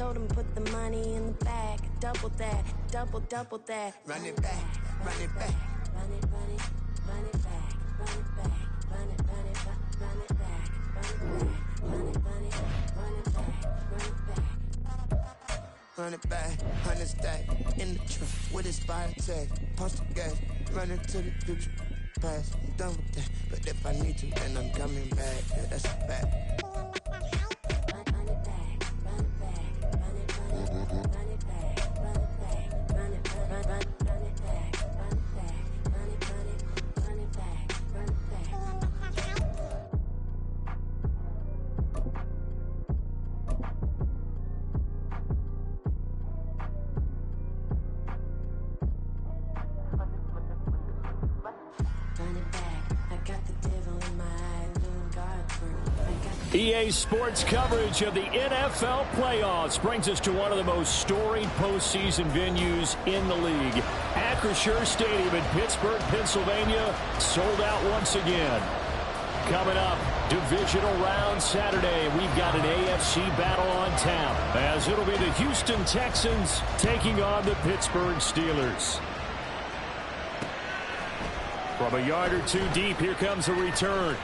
Told him put the money in the bag. Double that, double that. Run it back, run it back. Run it, run it, run it back. Run it back, run it, run it, run it back. Run it back, run it, run it, run it back. Run it back. Run it back, 100 stack in the truck with expired tag. Punch the gas, run into the future. Past, I'm done with that. But if I need to, then I'm coming back. Yeah, that's a fact. EA Sports coverage of the NFL playoffs brings us to one of the most storied postseason venues in the league. Acrisure Stadium in Pittsburgh, Pennsylvania, sold out once again. Coming up, divisional round Saturday, we've got an AFC battle on tap, as it'll be the Houston Texans taking on the Pittsburgh Steelers. From a yard or two deep, here comes a return.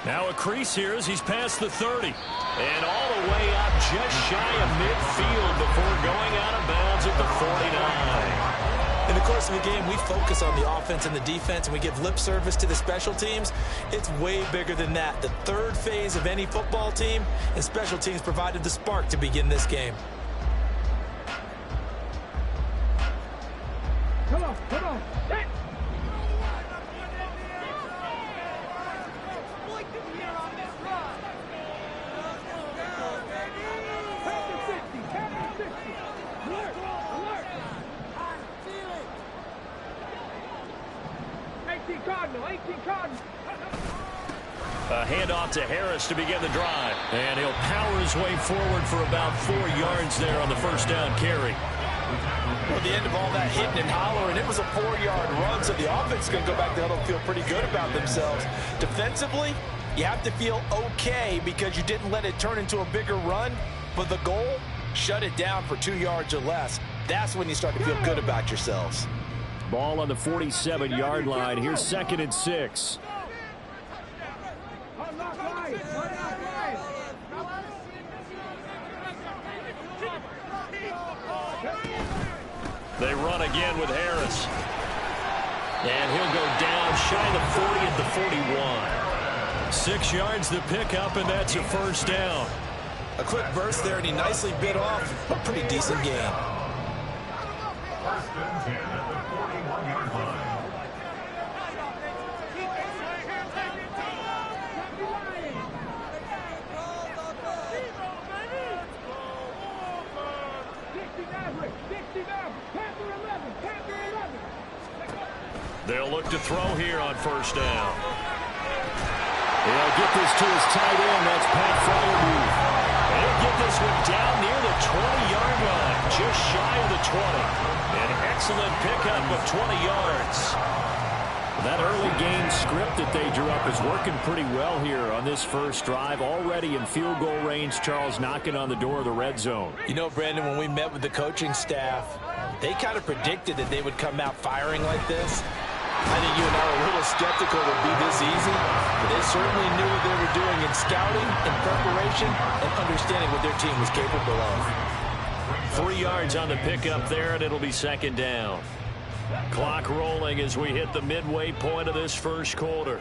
Now a crease here as he's past the 30. And all the way up just shy of midfield before going out of bounds at the 49. In the course of a game, we focus on the offense and the defense, and we give lip service to the special teams. It's way bigger than that. The third phase of any football team, and special teams provided the spark to begin this game. Come on, come on. Hey. A handoff to Harris to begin the drive. And he'll power his way forward for about 4 yards there on the first down carry. Well, the end of all that hitting and hollering, it was a 4-yard run, so the offense is going to go back to huddle and feel pretty good about themselves. Defensively, you have to feel okay because you didn't let it turn into a bigger run, but the goal, shut it down for 2 yards or less. That's when you start to feel good about yourselves. Ball on the 47-yard line. Here's 2nd and 6. They run again with Harris. And he'll go down shy of the 40 at the 41. 6 yards the pickup, and that's a first down. A quick burst there, and he nicely bit off a pretty decent gain. They'll look to throw here on first down. He'll get this to his tight end. That's Pat Fryermuth. And he'll get this one down near the 20-yard line, just shy of the 20. An excellent pickup of 20 yards. That early game script that they drew up is working pretty well here on this first drive. Already in field goal range, Charles knocking on the door of the red zone. You know, Brandon, when we met with the coaching staff, they kind of predicted that they would come out firing like this. I think you and I are a little skeptical it would be this easy, but they certainly knew what they were doing in scouting, in preparation, and understanding what their team was capable of. 3 yards on the pickup there, and it'll be 2nd down. Clock rolling as we hit the midway point of this first quarter.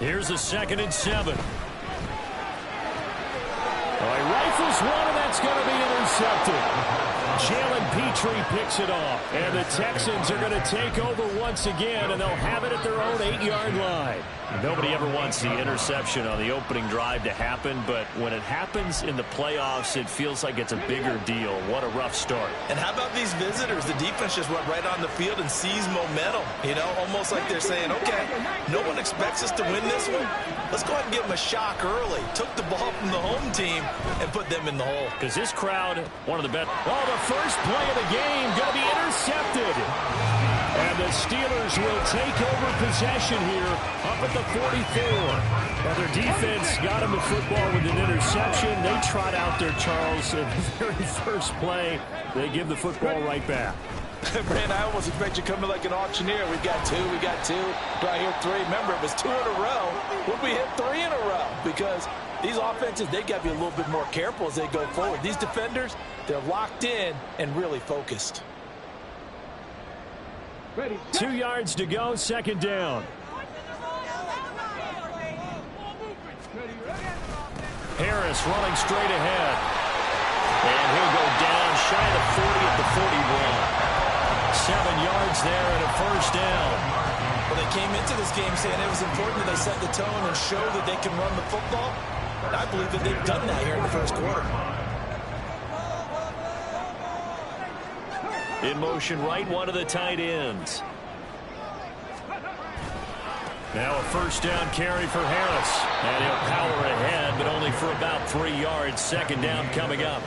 Here's a 2nd and 7. He rifles one, and that's going to be intercepted. Jalen Petrie picks it off. And the Texans are going to take over once again, and they'll have it at their own 8-yard line. Nobody ever wants the interception on the opening drive to happen, but when it happens in the playoffs, it feels like it's a bigger deal. What a rough start. And how about these visitors? The defense just went right on the field and seized momentum. You know, almost like they're saying, okay, no one expects us to win this one. Let's go ahead and give them a shock early. Took the ball from the home team and put them in the hole. Because this crowd, one of the best. Oh, the first play of the game going to be intercepted. Steelers will take over possession here up at the 44. Well, their defense got them the football with an interception. They trot out there, Charles, at the very first play. They give the football right back. Brand, I almost expect you to come in like an auctioneer. We got two. Right here, three. Remember, it was 2 in a row. When we hit 3 in a row, because these offenses, they got to be a little bit more careful as they go forward. These defenders, they're locked in and really focused. 2 yards to go, second down. Harris running straight ahead. And he'll go down shy of 40 at the 41. 7 yards there and a first down. Well, they came into this game saying it was important that they set the tone and show that they can run the football. And I believe that they've done that here in the first quarter. In motion right, one of the tight ends. Now a first down carry for Harris. And he'll power ahead, but only for about 3 yards. Second down coming up.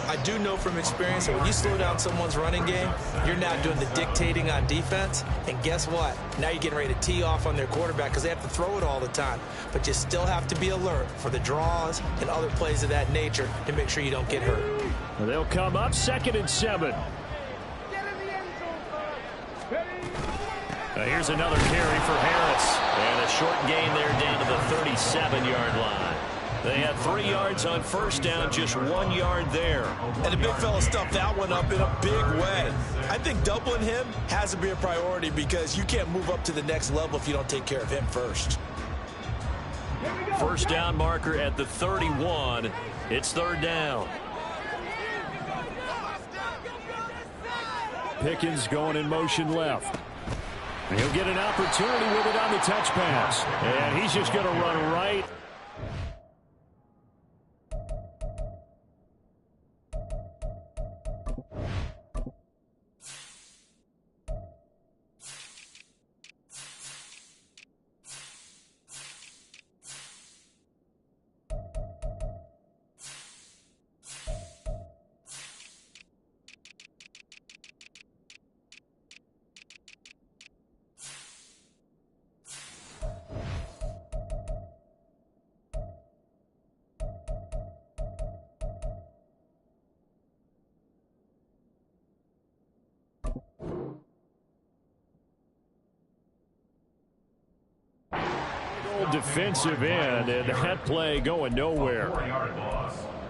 I do know from experience that when you slow down someone's running game, you're now doing the dictating on defense. And guess what? Now you're getting ready to tee off on their quarterback because they have to throw it all the time. But you still have to be alert for the draws and other plays of that nature to make sure you don't get hurt. Well, they'll come up 2nd and 7. Now here's another carry for Harris. And a short gain there down to the 37-yard line. They had 3 yards on first down, just 1 yard there. And the big fella stuffed that one up in a big way. I think doubling him has to be a priority because you can't move up to the next level if you don't take care of him first. First down marker at the 31. It's third down. Pickens going in motion left. He'll get an opportunity with it on the touch pass. And he's just going to run right. Defensive end, and that play going nowhere.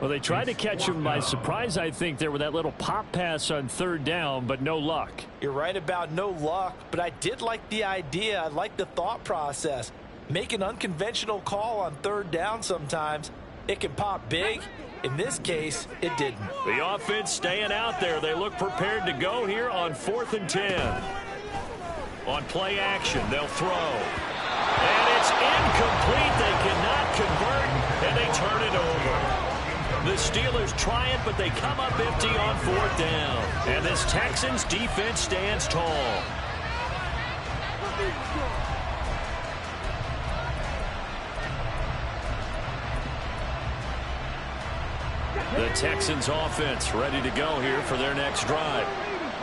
Well, they tried to catch him by surprise, I think, there with that little pop pass on third down, but no luck. You're right about no luck, but I did like the idea. I like the thought process. Make an unconventional call on third down sometimes. It can pop big. In this case, it didn't. The offense staying out there. They look prepared to go here on 4th and 10. On play action, they'll throw. And it's incomplete. They cannot convert, and they turn it over. The Steelers try it, but they come up empty on 4th down. And this Texans defense stands tall. The Texans offense ready to go here for their next drive.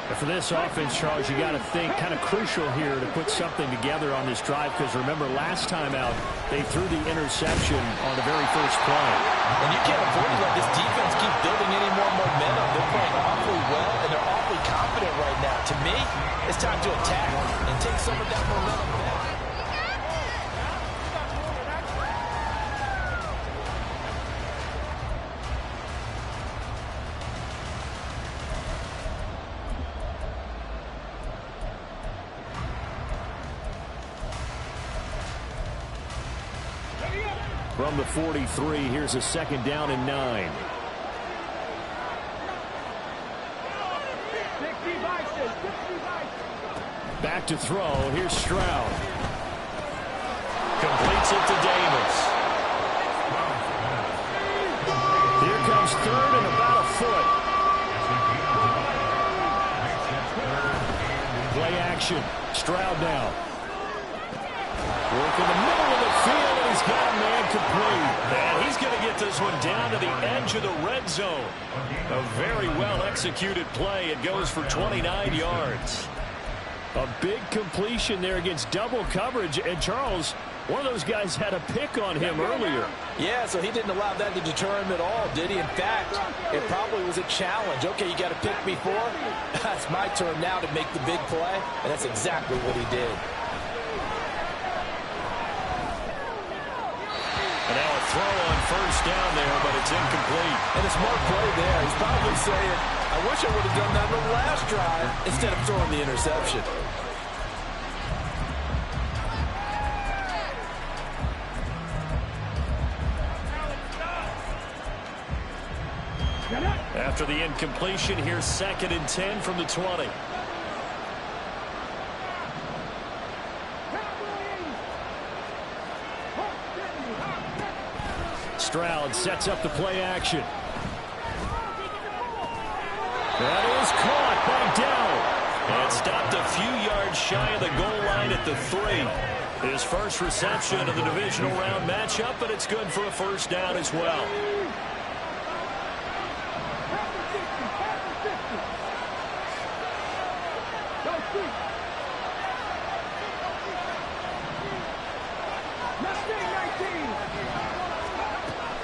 And for this offense, Charles, you got to think kind of crucial here to put something together on this drive because remember last time out they threw the interception on the very first play. And you can't afford to let this defense keep building any more momentum. They're playing awfully well and they're awfully confident right now. To me, it's time to attack and take some of that momentum back. From the 43, here's a second down and 9. Back to throw. Here's Stroud. Completes it to Davis. Here comes third and about a foot. Play action. Stroud now. Work in the middle of the field, and he's got a man complete. And he's going to get this one down to the edge of the red zone. A very well-executed play. It goes for 29 yards. A big completion there against double coverage. And Charles, one of those guys had a pick on him earlier. Yeah, so he didn't allow that to deter him at all, did he? In fact, it probably was a challenge. Okay, you got a pick before. It's my turn now to make the big play, and that's exactly what he did. And now a throw on first down there, but it's incomplete. And a smart play there. He's probably saying, I wish I would have done that on the last drive instead of throwing the interception. After the incompletion, here's 2nd and 10 from the 20. Stroud sets up the play action. That is caught back down. And stopped a few yards shy of the goal line at the 3. His first reception of the divisional round matchup, but it's good for a first down as well.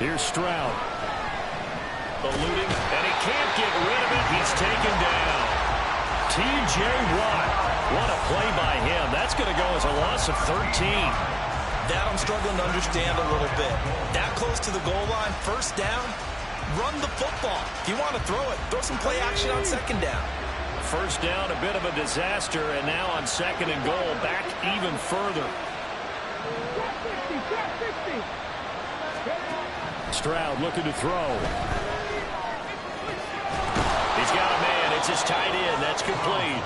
Here's Stroud. Eluding, and he can't get rid of it. He's taken down. T.J. Watt. What a play by him. That's going to go as a loss of 13. That I'm struggling to understand a little bit. That close to the goal line, first down, run the football. If you want to throw it, throw some play action on 2nd down. First down, a bit of a disaster, and now on 2nd and goal, back even further. Stroud looking to throw. He's got a man. It's his tight end. That's complete.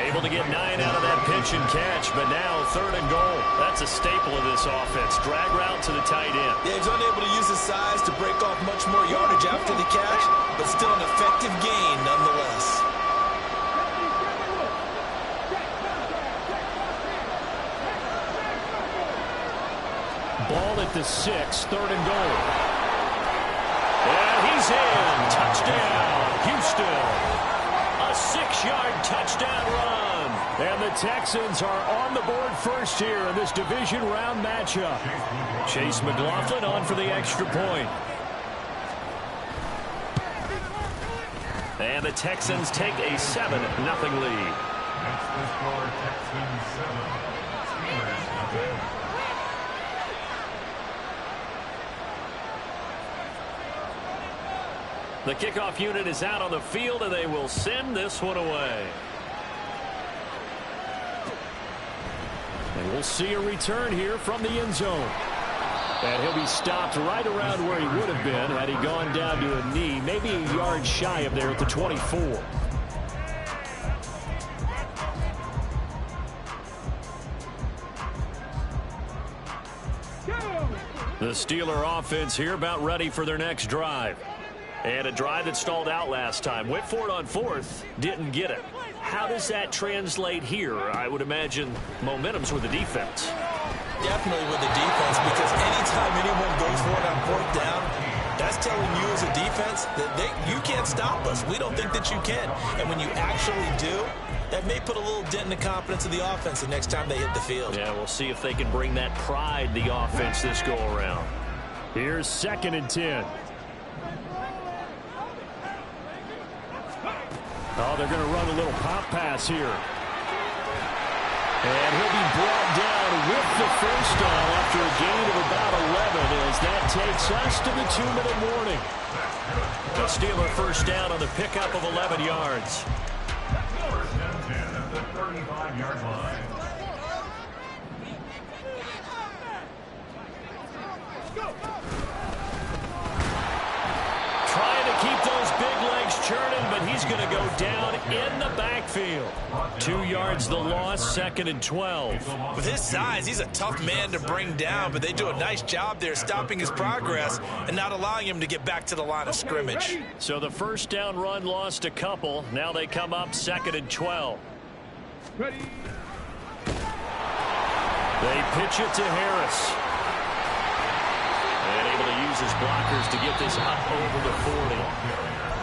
Able to get 9 out of that pitch and catch, but now 3rd and goal. That's a staple of this offense. Drag route to the tight end. Yeah, he's unable to use his size to break off much more yardage after the catch, but still an effective gain nonetheless. Ball at the 6, 3rd and goal. And he's in. Touchdown, Houston. A 6-yard touchdown run. And the Texans are on the board first here in this division round matchup. Chase McLaughlin on for the extra point. And the Texans take a 7-0 lead. That's the score, Texans 7, Steelers 0. The kickoff unit is out on the field, and they will send this one away. And we'll see a return here from the end zone. And he'll be stopped right around where he would have been had he gone down to a knee, maybe a yard shy of there at the 24. The Steeler offense here about ready for their next drive. And a drive that stalled out last time. Went for it on 4th, didn't get it. How does that translate here? I would imagine momentum's with the defense. Definitely with the defense, because anytime anyone goes for it on 4th down, that's telling you as a defense that you can't stop us. We don't think that you can. And when you actually do, that may put a little dent in the confidence of the offense the next time they hit the field. Yeah, we'll see if they can bring that pride, the offense, this go-around. Here's 2nd and 10. Oh, they're going to run a little pop pass here. And he'll be brought down with the first down after a gain of about 11 as that takes us to the 2-minute warning. The Steeler first down on the pickup of 11 yards. First and 10 at the 35-yard line. Trying to keep those big legs churning, but he's going to go down in the backfield. 2 yards the loss, 2nd and 12. With his size, he's a tough man to bring down, but they do a nice job there stopping his progress and not allowing him to get back to the line of scrimmage. So the first down run lost a couple. Now they come up 2nd and 12. Ready. They pitch it to Harris. And able to use his blockers to get this up over the 40.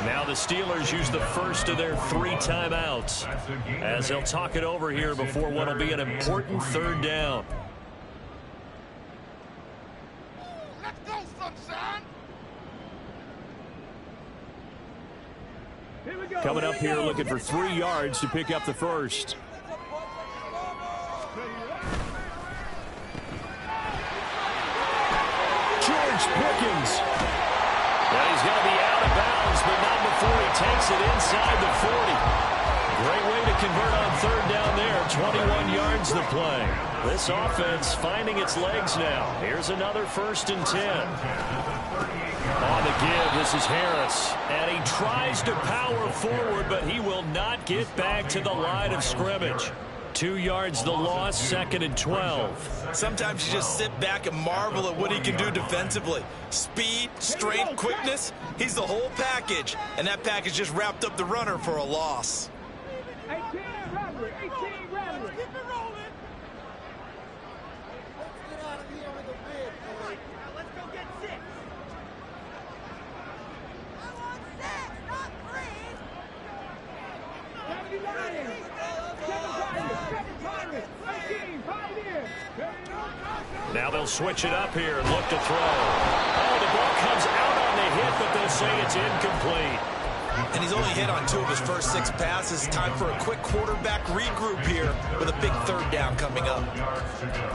Now the Steelers use the first of their 3 timeouts as they'll talk it over here before what will be an important 3rd down. Let's go, sunshine! Coming up here looking for 3 yards to pick up the first. George Pickens. Now he's going to be out of bounds, but not before he takes it inside the 40. Great way to convert on 3rd down there. 21 yards the play. This offense finding its legs now. Here's another 1st and 10. On the give, this is Harris. And he tries to power forward, but he will not get back to the line of scrimmage. 2 yards the loss, 2nd and 12. Sometimes you just sit back and marvel at what he can do defensively. Speed, strength, quickness, he's the whole package. And that package just wrapped up the runner for a loss. 18 Rattler, 18 Rattler. Keep it rolling. Let's get out of here with a win, boys. Now let's go get 6. I want 6, not 3. 'Now they'll switch it up here and look to throw. Oh, the ball comes out on the hit, but they'll say it's incomplete. And he's only hit on 2 of his first 6 passes. Time for a quick quarterback regroup here with a big 3rd down coming up. Yards to go.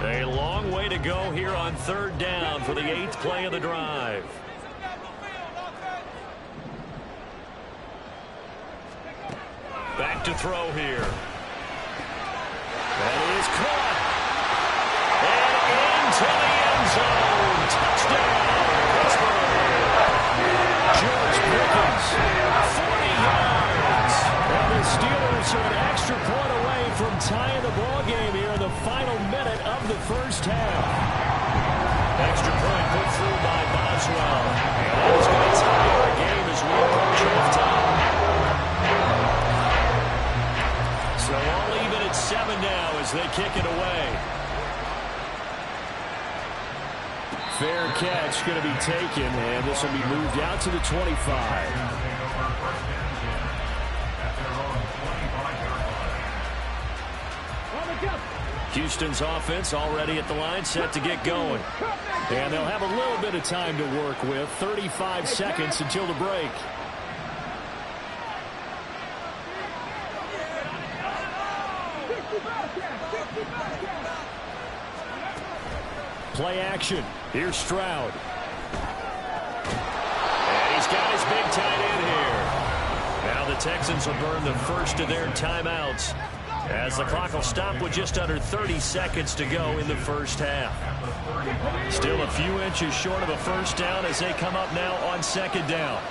A long way to go here on 3rd down for the 8th play of the drive. Back to throw here. That is caught. And into the end zone. Touchdown, Pittsburgh. George Pickens, 40 yards. And the Steelers are an extra point away from tying the ball game here in the final minute of the 1st half. Extra point put through by Boswell. And that is going to tie our game as we approach halftime. So all even at 7 now as they kick it away. Fair catch going to be taken, and this will be moved out to the 25. Houston's offense already at the line, set to get going. And they'll have a little bit of time to work with, 35 seconds until the break. Play action. Here's Stroud. And he's got his big tight end here. Now the Texans will burn the first of their timeouts as the clock will stop with just under 30 seconds to go in the 1st half. Still a few inches short of a 1st down as they come up now on 2nd down.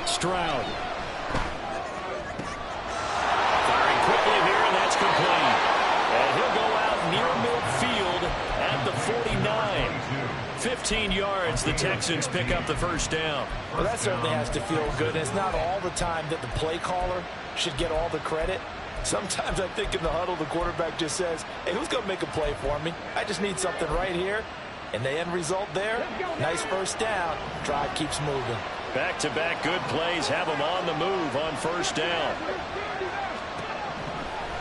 Stroud. Firing quickly here, and that's complete. And he'll go out near midfield at the 49. 15 yards, the Texans pick up the 1st down. Well, that certainly has to feel good. It's not all the time that the play caller should get all the credit. Sometimes I think in the huddle, the quarterback just says, hey, who's going to make a play for me? I just need something right here. And the end result there, nice 1st down. Drive keeps moving. Back-to-back good plays have them on the move on 1st down.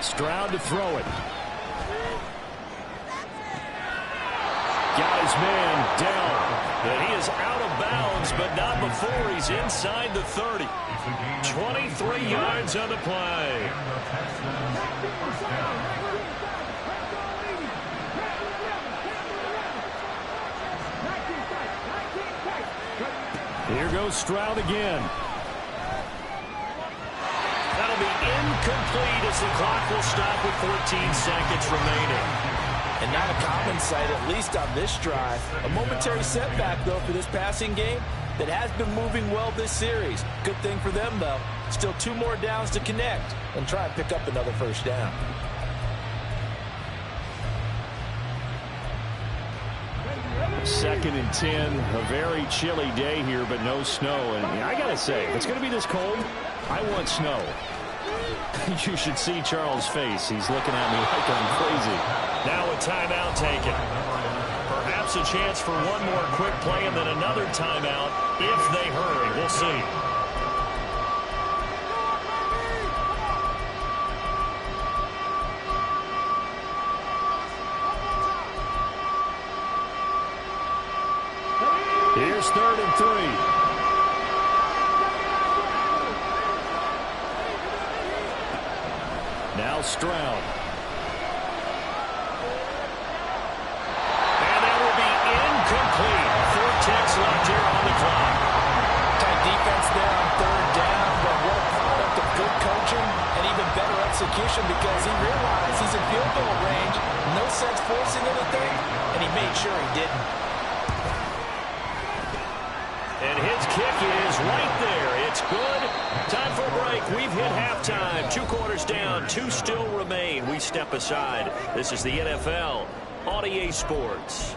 Stroud to throw it. Got his man down. But he is out of bounds, but not before he's inside the 30. 23 yards on the play. Here goes Stroud again. That'll be incomplete as the clock will stop with 14 seconds remaining. And not a common sight, at least on this drive. A momentary setback, though, for this passing game that has been moving well this series. Good thing for them, though. Still 2 more downs to connect and try and pick up another 1st down. 2nd and 10. A very chilly day here, but no snow. And I got to say, if it's going to be this cold, I want snow. You should see Charles' face. He's looking at me like I'm crazy. Now a timeout taken. Perhaps a chance for one more quick play and then another timeout if they hurry. We'll see. Here's 3rd and 3. Now Stroud. And that will be incomplete. 4 ticks left here on the clock. Tight defense there on 3rd down, but what a product of good coaching and even better execution because he realized he's in field goal range. No sense forcing anything, and he made sure he didn't. And his kick is right there. It's good. Time for a break. We've hit halftime. 2 quarters down. 2 still remain. We step aside. This is the NFL on EA Sports.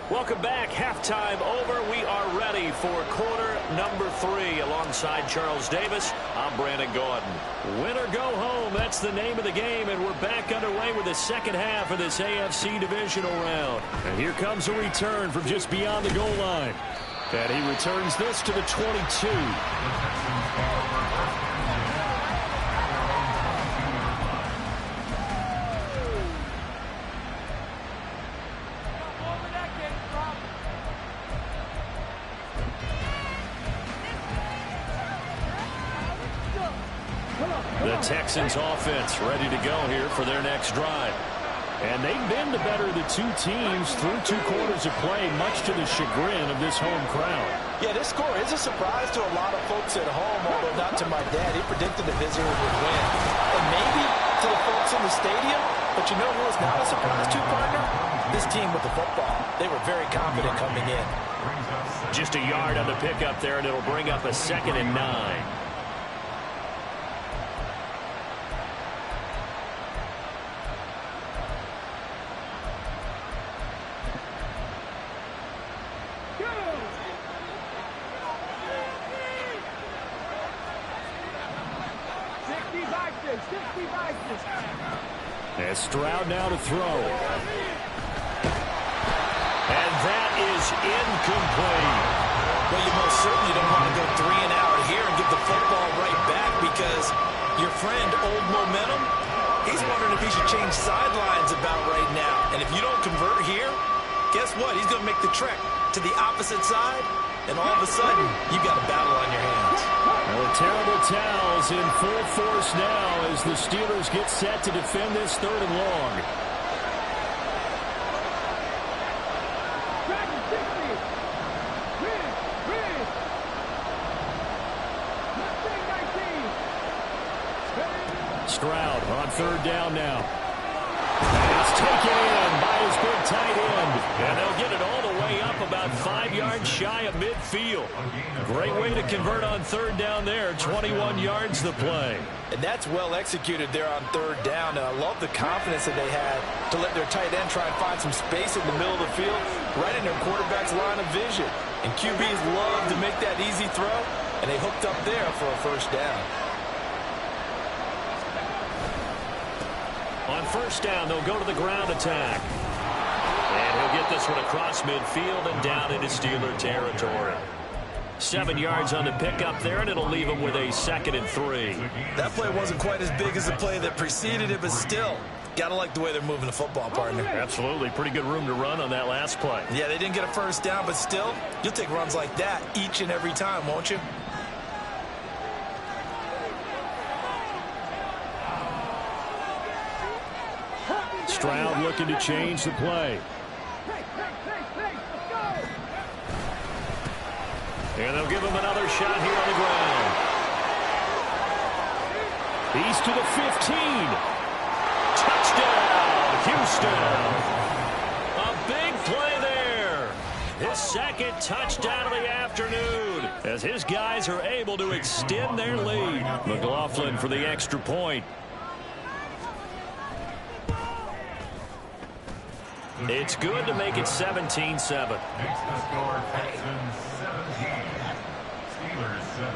Welcome back. Halftime over. We are ready for quarter number 3. Alongside Charles Davis, I'm Brandon Gordon. Win or go home, that's the name of the game, and we're back underway with the second half of this AFC divisional round. And here comes a return from just beyond the goal line. And he returns this to the 22. The Texans offense ready to go here for their next drive. And they've been the better of the 2 teams through 2 quarters of play, much to the chagrin of this home crowd. Yeah, this score is a surprise to a lot of folks at home, although not to my dad. He predicted the visitors would win. And maybe to the folks in the stadium, but you know who was not a surprise to, partner? This team with the football. They were very confident coming in. Just a yard on the pickup there, and it'll bring up a 2nd and 9. And Stroud now to throw. And that is incomplete. Well, you most certainly don't want to go 3 and out here and give the football right back because your friend, Old Momentum, he's wondering if he should change sidelines about right now. And if you don't convert here, guess what? He's going to make the trek to the opposite side, and all of a sudden, you've got a battle on your hands. Well, the terrible towels in full force now as the Steelers get set to defend this 3rd and long. Stroud on 3rd down now. And it's taken in by his big tight end. And they'll get it all the way up about 5 yards shy of midfield. Great way to convert on 3rd down there. 21 yards the play. And that's well executed there on 3rd down. And I love the confidence that they had to let their tight end try and find some space in the middle of the field, right in their quarterback's line of vision. And QBs love to make that easy throw, and they hooked up there for a 1st down. On 1st down, they'll go to the ground attack. And he'll get this one across midfield and down into Steeler territory. 7 yards on the pickup there, and it'll leave him with a 2nd and 3. That play wasn't quite as big as the play that preceded it, but still, gotta like the way they're moving the football, partner. Absolutely. Pretty good room to run on that last play. Yeah, they didn't get a 1st down, but still, you'll take runs like that each and every time, won't you? Stroud looking to change the play. And they'll give him another shot here on the ground. He's to the 15. Touchdown, Houston. A big play there. his second touchdown of the afternoon, as his guys are able to extend their lead. McLaughlin for the extra point. It's good to make it 17-7. Makes the score Texans 17, Steelers 7.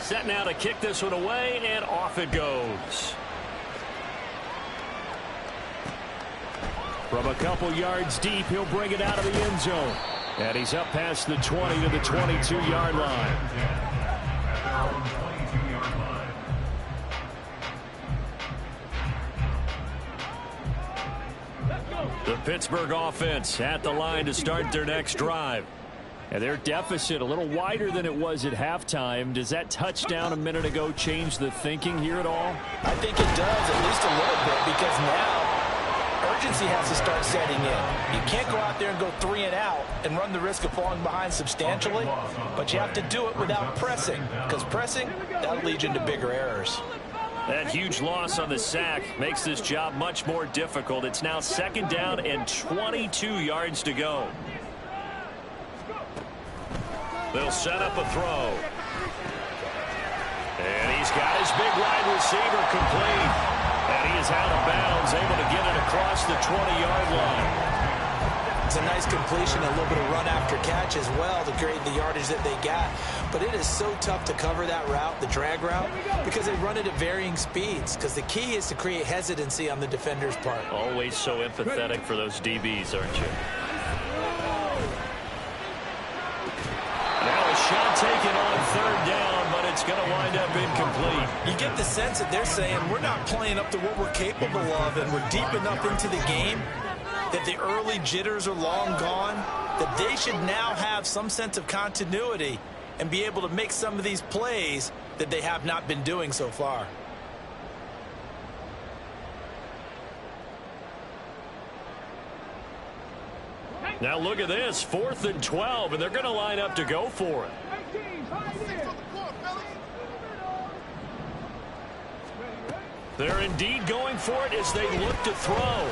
Set now to kick this one away, and off it goes. From a couple yards deep, he'll bring it out of the end zone. And he's up past the 20 to the 22-yard line. At their own 22-yard line. The Pittsburgh offense at the line to start their next drive. And their deficit a little wider than it was at halftime. Does that touchdown a minute ago change the thinking here at all? I think it does, at least a little bit, because now urgency has to start setting in. You can't go out there and go 3 and out and run the risk of falling behind substantially, but you have to do it without pressing, because pressing, that'll lead you into bigger errors. That huge loss on the sack makes this job much more difficult. It's now 2nd down and 22 yards to go. They'll set up a throw. And he's got his big wide receiver complete. And he is out of bounds, able to get it across the 20-yard line. It's a nice completion, a little bit of run after catch as well to create the yardage that they got. But it is so tough to cover that route, the drag route, because they run it at varying speeds. Because the key is to create hesitancy on the defender's part. Always so empathetic for those DBs, aren't you? Now a shot taken on 3rd down, but it's going to wind up incomplete. You get the sense that they're saying we're not playing up to what we're capable of, and we're deep enough into the game that the early jitters are long gone, that they should now have some sense of continuity and be able to make some of these plays that they have not been doing so far. Now look at this, 4th and 12, and they're going to line up to go for it. They're indeed going for it as they look to throw.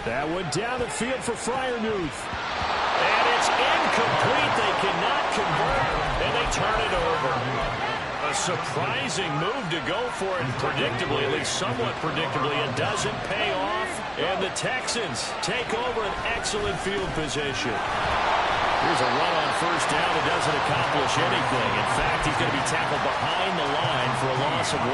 That went down the field for Freiermuth. And it's incomplete. They cannot convert, and they turn it over. A surprising move to go for it, predictably, at least somewhat predictably. It doesn't pay off, and the Texans take over an excellent field position. Here's a run on 1st down. It doesn't accomplish anything. In fact, he's going to be tackled behind the line for a loss of 1.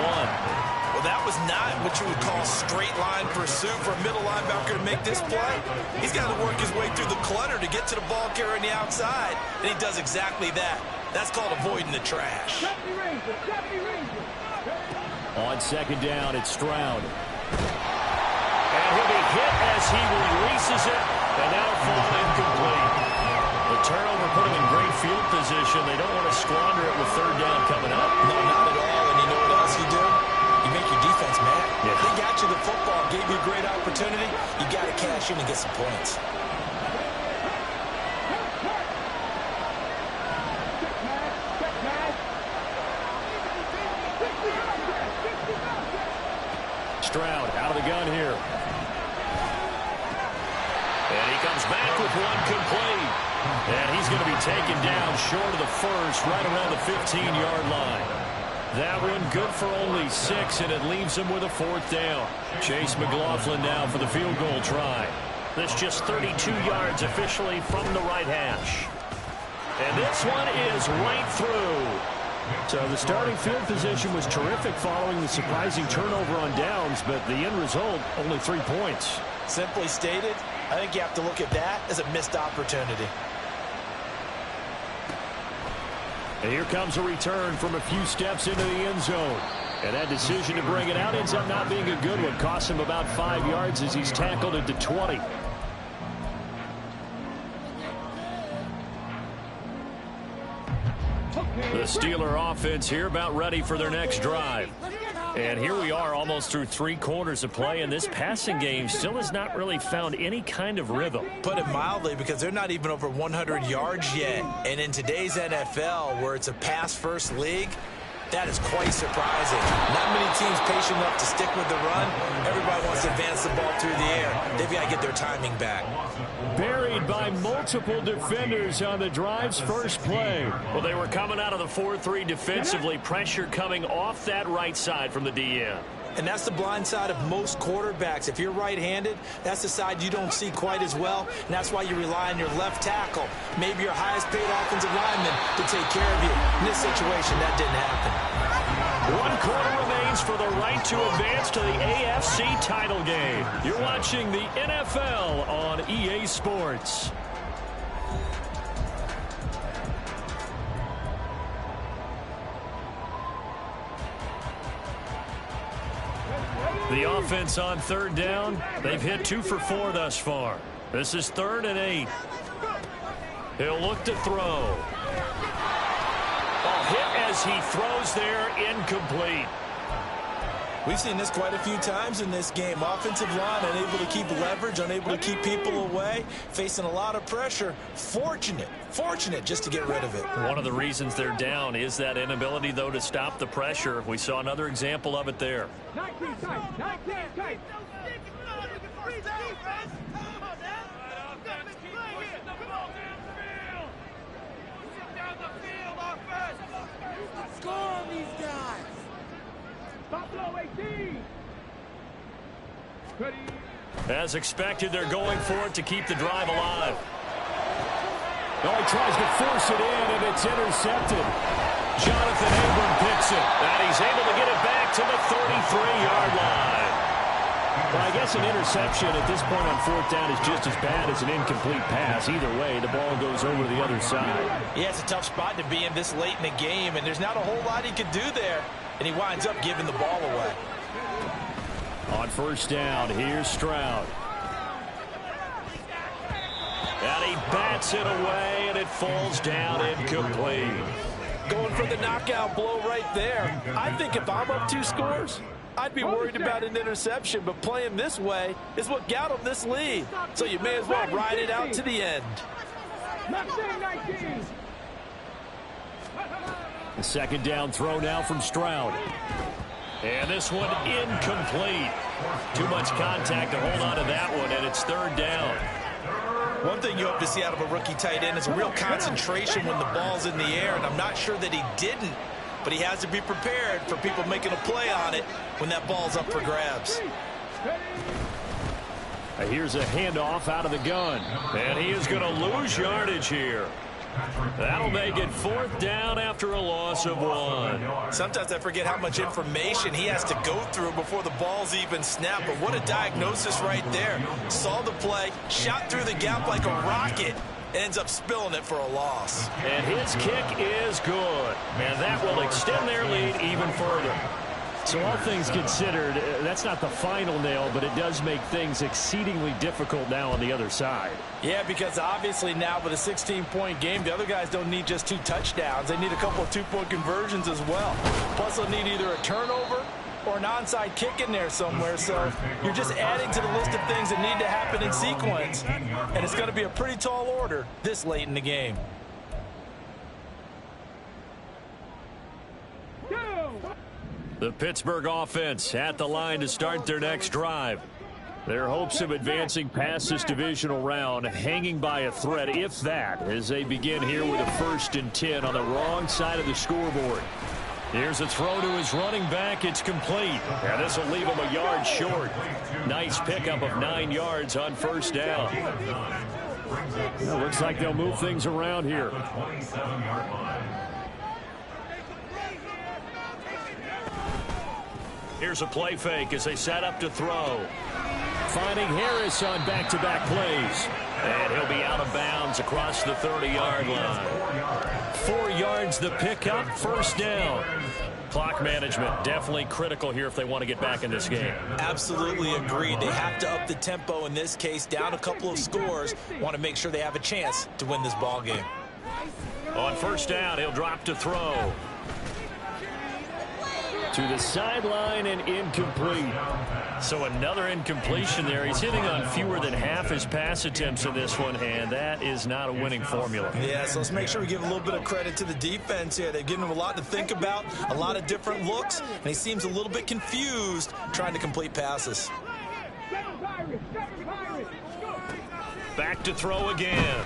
Well, that was not what you would call straight line pursuit for a middle linebacker to make this play. He's got to work his way through the clutter to get to the ball carrier on the outside, and he does exactly that. That's called avoiding the trash. On 2nd down, it's Stroud. And he'll be hit as he releases it, and that'll fall incomplete. The turnover put him in great field position. They don't want to squander it with 3rd down coming up. No, not at all. And you know what else you do? You make your defense mad. Yeah. They got you the football, gave you a great opportunity. You got to cash in and get some points. Stroud out of the gun here. And he comes back with one complete. And he's going to be taken down short of the 1st, right around the 15-yard line. That one good for only 6, and it leaves him with a 4th down. Chase McLaughlin now for the field goal try. This just 32 yards officially from the right hash. And this one is right through. So the starting field position was terrific following the surprising turnover on downs, but the end result, only 3 points. Simply stated, I think you have to look at that as a missed opportunity. And here comes a return from a few steps into the end zone. And that decision to bring it out ends up not being a good one. Costs him about 5 yards as he's tackled at the 20. The Steeler offense here about ready for their next drive. And here we are almost through 3 quarters of play, and this passing game still has not really found any kind of rhythm. Put it mildly, because they're not even over 100 yards yet. And in today's NFL, where it's a pass-first league, That is quite surprising. Not many teams patient enough to stick with the run. Everybody wants to advance the ball through the air. They've got to get their timing back. Buried by multiple defenders on the drive's first play. Well, they were coming out of the 4-3 defensively. Pressure coming off that right side from the DN. And that's the blind side of most quarterbacks. If you're right-handed, that's the side you don't see quite as well. And that's why you rely on your left tackle, maybe your highest-paid offensive lineman, to take care of you. In this situation, that didn't happen. 1 quarter remains for the right to advance to the AFC title game. You're watching the NFL on EA Sports. The offense on 3rd down. They've hit 2 for 4 thus far. This is 3rd and 8. He'll look to throw. A hit as he throws there, incomplete. We've seen this quite a few times in this game. Offensive line unable to keep leverage, unable to keep people away, facing a lot of pressure. Fortunate just to get rid of it. One of the reasons they're down is that inability, though, to stop the pressure. We saw another example of it there. 19 tight. 19 tight. Score on these guys. Buffalo 18. Ready. As expected, they're going for it to keep the drive alive. Oh, he tries to force it in, and it's intercepted. Jonathan Abram picks it, and he's able to get it back to the 33-yard line. Well, I guess an interception at this point on 4th down is just as bad as an incomplete pass. Either way, the ball goes over to the other side. Yeah, it's a tough spot to be in this late in the game, and there's not a whole lot he could do there, and he winds up giving the ball away. On 1st down, here's Stroud. And he bats it away, and it falls down incomplete. Going for the knockout blow right there. I think if I'm up 2 scores, I'd be worried about an interception, but playing this way is what got him this lead. So you may as well ride it out to the end. The 2nd down throw now from Stroud. And this one incomplete. Too much contact to hold on to that one, and it's 3rd down. One thing you hope to see out of a rookie tight end is a real concentration when the ball's in the air, and I'm not sure that he didn't, but he has to be prepared for people making a play on it when that ball's up for grabs. Here's a handoff out of the gun, and he is going to lose yardage here. That'll make it 4th down after a loss of 1. Sometimes I forget how much information he has to go through before the ball's even snapped, but what a diagnosis right there. Saw the play, shot through the gap like a rocket, ends up spilling it for a loss. And his kick is good, and that will extend their lead even further. So all things considered, that's not the final nail, but it does make things exceedingly difficult now on the other side. Yeah, because obviously now with a 16-point game, the other guys don't need just 2 touchdowns. They need a couple of 2-point conversions as well. Plus, they'll need either a turnover or an onside kick in there somewhere. So you're just adding to the list of things that need to happen in sequence. And it's going to be a pretty tall order this late in the game. The Pittsburgh offense at the line to start their next drive. Their hopes of advancing past this divisional round hanging by a thread, if that, as they begin here with a 1st and 10 on the wrong side of the scoreboard. Here's a throw to his running back. It's complete. And this will leave him a yard short. Nice pickup of 9 yards on 1st down. Well, looks like they'll move things around here. Here's a play fake as they set up to throw. Finding Harris on back-to-back plays. And he'll be out of bounds across the 30-yard line. 4 yards the pickup, 1st down. Clock management definitely critical here if they want to get back in this game. Absolutely agreed. They have to up the tempo in this case, down a couple of scores. Want to make sure they have a chance to win this ball game. On 1st down, he'll drop to throw. To the sideline and incomplete. So another incompletion there. He's hitting on fewer than half his pass attempts in this one, and that is not a winning formula. Yeah, so let's make sure we give a little bit of credit to the defense here. They've given him a lot to think about, a lot of different looks, and he seems a little bit confused trying to complete passes. Back to throw again.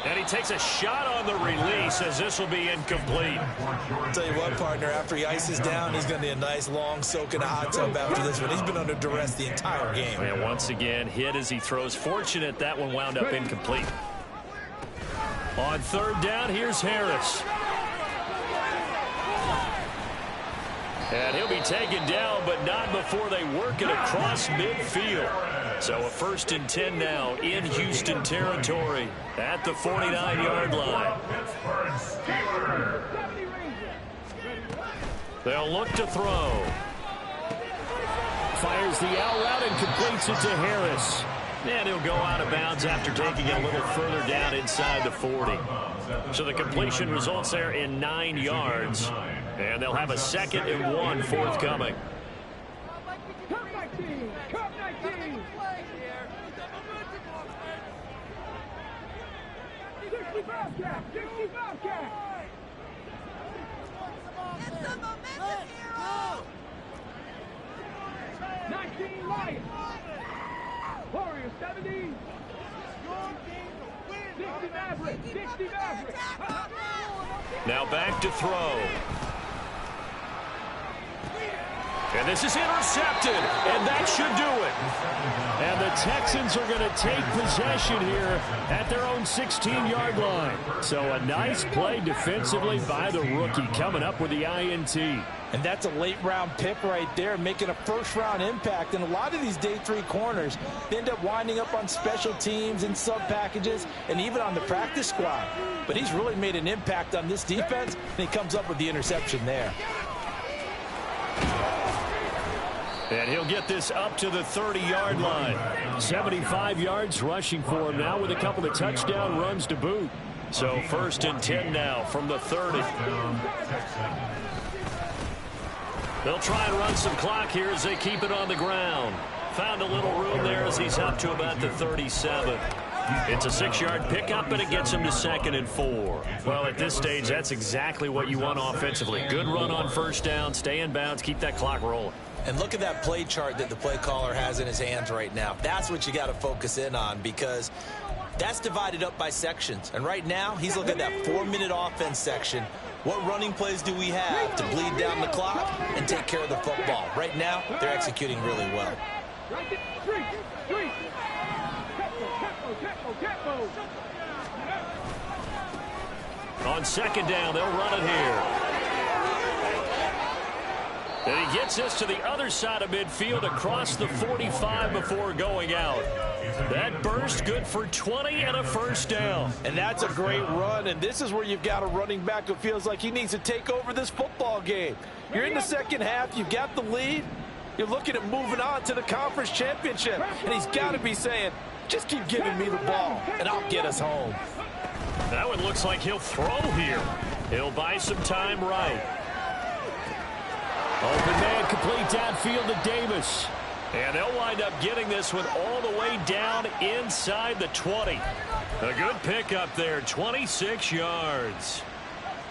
And he takes a shot on the release as this will be incomplete. I'll tell you what, partner, after he ices down, he's going to need a nice long soak in a hot tub after this one. He's been under duress the entire game. And once again, hit as he throws. Fortunate that one wound up incomplete. On third down, here's Harris. And he'll be taken down, but not before they work it across midfield. So a 1st and 10 now in Houston territory at the 49-yard line. They'll look to throw. Fires the out route and completes it to Harris. And he'll go out of bounds after taking it a little further down inside the 40. So the completion results there in 9 yards. And they'll have a 2nd and 1 forthcoming. Warriors 70. Now back to throw. And this is intercepted, and that should do it. And the Texans are going to take possession here at their own 16-yard line. So a nice play defensively by the rookie coming up with the INT. And that's a late-round pick right there, making a first-round impact. And a lot of these day 3 corners end up winding up on special teams and sub-packages and even on the practice squad. But he's really made an impact on this defense, and he comes up with the interception there. And he'll get this up to the 30-yard line. 75 yards rushing for him now with a couple of touchdown runs to boot. So 1st and 10 now from the 30. They'll try and run some clock here as they keep it on the ground. Found a little room there as he's up to about the 37. It's a 6-yard pickup, and it gets him to 2nd and 4. Well, at this stage, that's exactly what you want offensively. Good run on 1st down, stay in bounds, keep that clock rolling. And look at that play chart that the play caller has in his hands right now. That's what you got to focus in on, because that's divided up by sections. And right now, he's looking at that 4-minute offense section. What running plays do we have to bleed down the clock and take care of the football? Right now, they're executing really well. On 2nd down, they'll run it here. And he gets us to the other side of midfield across the 45 before going out. That burst good for 20 and a 1st down. And that's a great run, and this is where you've got a running back who feels like he needs to take over this football game. You're in the 2nd half, you've got the lead, you're looking at moving on to the conference championship, and he's got to be saying, just keep giving me the ball, and I'll get us home. That one looks like he'll throw here. He'll buy some time right. Open man complete downfield to Davis. And they'll wind up getting this one all the way down inside the 20. A good pickup there, 26 yards.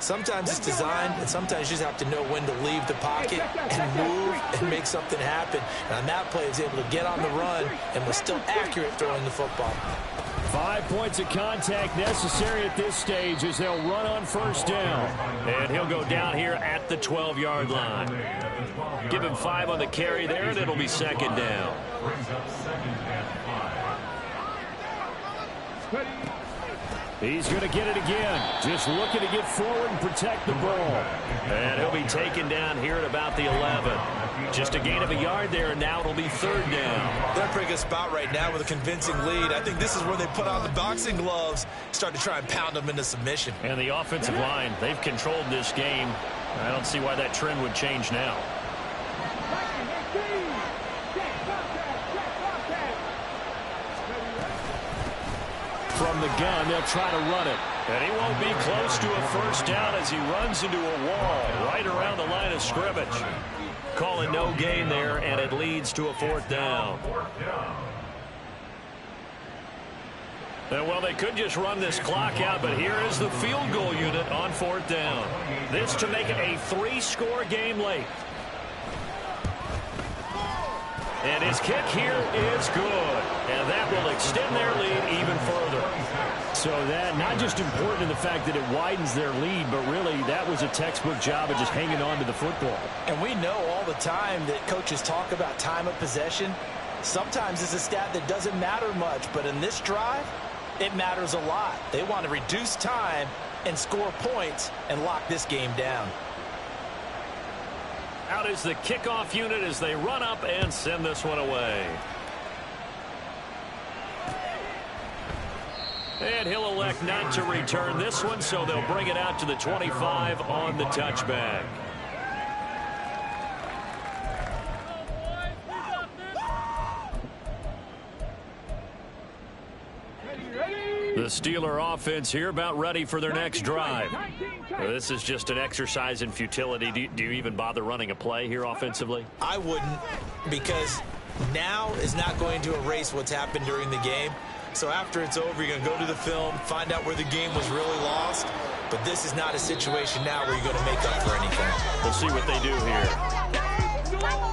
Sometimes it's designed, and sometimes you just have to know when to leave the pocket and move and make something happen. And on that play, he was able to get on the run and was still accurate throwing the football. 5 points of contact necessary at this stage as they'll run on 1st down. And he'll go down here at the 12-yard line. Give him 5 on the carry there, and it'll be 2nd down. He's going to get it again. Just looking to get forward and protect the ball. And he'll be taken down here at about the 11. Just a gain of a yard there, and now it'll be 3rd down. They're in a pretty good spot right now with a convincing lead. I think this is where they put on the boxing gloves, start to try and pound them into submission. And the offensive line, they've controlled this game. I don't see why that trend would change now. From the gun, they'll try to run it. And he won't be close to a first down as he runs into a wall right around the line of scrimmage. Calling no gain there, and it leads to a 4th down. And, well, they could just run this clock out, but here is the field goal unit on 4th down. This to make it a 3-score game late. And his kick here is good. And that will extend their lead even further. So that not just important in the fact that it widens their lead, but really that was a textbook job of just hanging on to the football. And we know all the time that coaches talk about time of possession. Sometimes it's a stat that doesn't matter much, but in this drive, it matters a lot. They want to reduce time and score points and lock this game down. Out is the kickoff unit as they run up and send this one away. And he'll elect not to return this one, so they'll bring it out to the 25 on the touchback. The Steeler offense here about ready for their next drive. This is just an exercise in futility. Do you even bother running a play here offensively? I wouldn't, because now is not going to erase what's happened during the game. So after it's over, you're going to go to the film, find out where the game was really lost. But this is not a situation now where you're going to make up for anything. We'll see what they do here.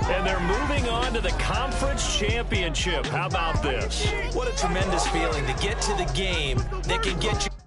And they're moving on to the conference championship. How about this? What a tremendous feeling to get to the game that can get you.